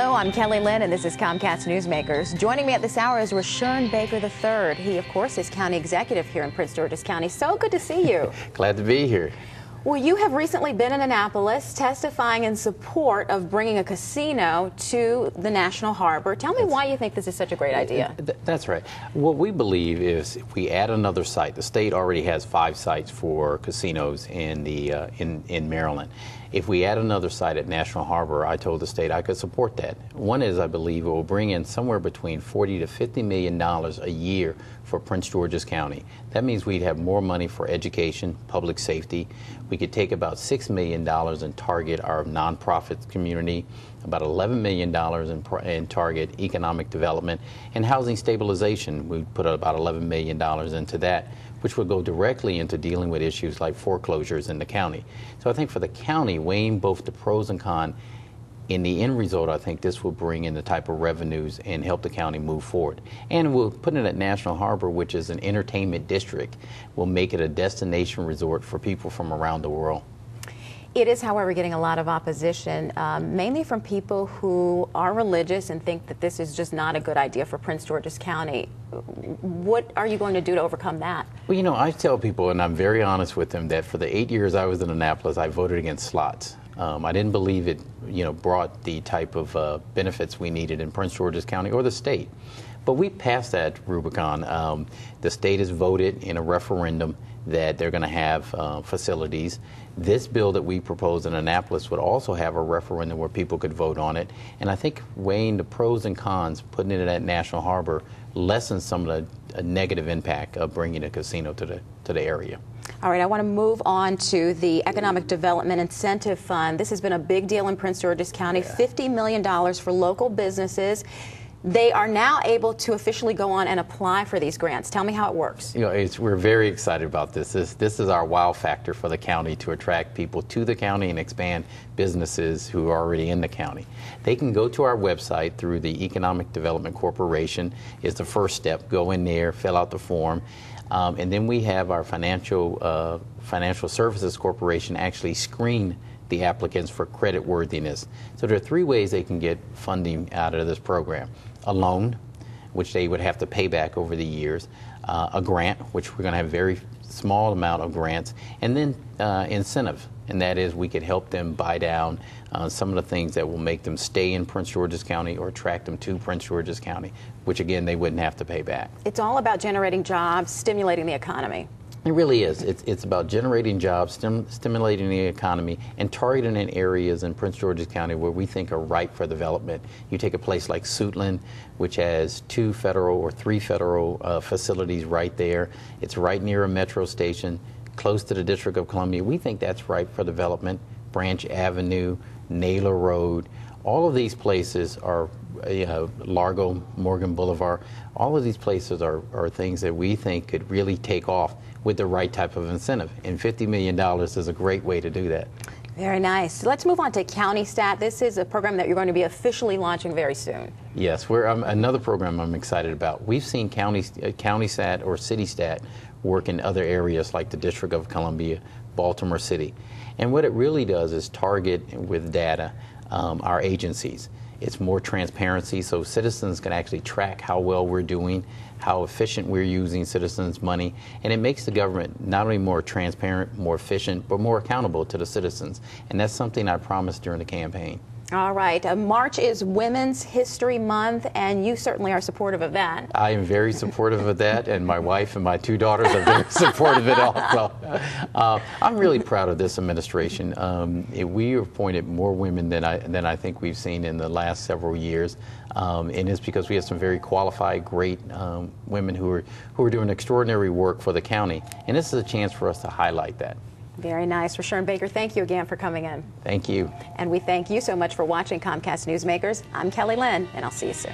Hello, I'm Kelly Lynn, and this is Comcast Newsmakers. Joining me at this hour is Rushern Baker III. He, of course, is county executive here in Prince George's County. So good to see you. Glad to be here. Well, you have recently been in Annapolis testifying in support of bringing a casino to the National Harbor. Tell me why you think this is such a great idea. That's right. What we believe is if we add another site, the state already has 5 sites for casinos in Maryland. If we add another site at National Harbor, I told the state I could support that. One is I believe it will bring in somewhere between $40 to $50 million a year for Prince George's County. That means we'd have more money for education, public safety. We could take about $6 million and target our nonprofit community, about $11 million in target economic development, and housing stabilization. We put about $11 million into that, which would go directly into dealing with issues like foreclosures in the county. So I think for the county, weighing both the pros and cons, in the end result, I think this will bring in the type of revenues and help the county move forward. And we'll put it at National Harbor, which is an entertainment district. We'll make it a destination resort for people from around the world. It is, however, getting a lot of opposition, mainly from people who are religious and think that this is just not a good idea for Prince George's County. What are you going to do to overcome that? Well, you know, I tell people, and I'm very honest with them, that for the 8 years I was in Annapolis, I voted against slots. I didn't believe it, brought the type of benefits we needed in Prince George's County or the state. But we passed that Rubicon. The state has voted in a referendum that they're going to have facilities. This bill that we proposed in Annapolis would also have a referendum where people could vote on it. And I think weighing the pros and cons, putting it at National Harbor, lessens some of the negative impact of bringing a casino to the area. All right, I want to move on to the Economic Development Incentive Fund. This has been a big deal in Prince George's County, $50 million for local businesses. They are now able to officially go on and apply for these grants. Tell me how it works. We're very excited about this. This is our wow factor for the county to attract people to the county and expand businesses who are already in the county. They can go to our website through the Economic Development Corporation is the first step. Go in there, fill out the form. And then we have our Financial Services Corporation actually screen the applicants for credit worthiness. So there are 3 ways they can get funding out of this program. A loan, which they would have to pay back over the years, a grant, which we're going to have a very small amount of grants, and then incentive, and that is we could help them buy down some of the things that will make them stay in Prince George's County or attract them to Prince George's County, which again they wouldn't have to pay back. It's all about generating jobs, stimulating the economy. It really is. It's about generating jobs, stimulating the economy, and targeting in areas in Prince George's County where we think are ripe for development. You take a place like Suitland, which has 2 federal or 3 federal facilities right there. It's right near a metro station, close to the District of Columbia. We think that's ripe for development. Branch Avenue, Naylor Road, all of these places are, Largo, Morgan Boulevard, all of these places are things that we think could really take off with the right type of incentive. And $50 million is a great way to do that. Very nice. Let's move on to CountyStat. This is a program that you're going to be officially launching very soon. Yes, we're another program I'm excited about. We've seen CountyStat or CityStat work in other areas like the District of Columbia, Baltimore City. And what it really does is target with data our agencies. It's more transparency, so citizens can actually track how well we're doing, how efficient we're using citizens' money, and it makes the government not only more transparent, more efficient, but more accountable to the citizens. And that's something I promised during the campaign. All right. March is Women's History Month, and you certainly are supportive of that. I am very supportive of that, and my wife and my 2 daughters are very supportive of it also. I'm really proud of this administration. We have appointed more women than I think we've seen in the last several years, and it's because we have some very qualified, great women who are doing extraordinary work for the county, and this is a chance for us to highlight that. Very nice. Rushern Baker, thank you again for coming in. Thank you. And we thank you so much for watching Comcast Newsmakers. I'm Kelly Lynn, and I'll see you soon.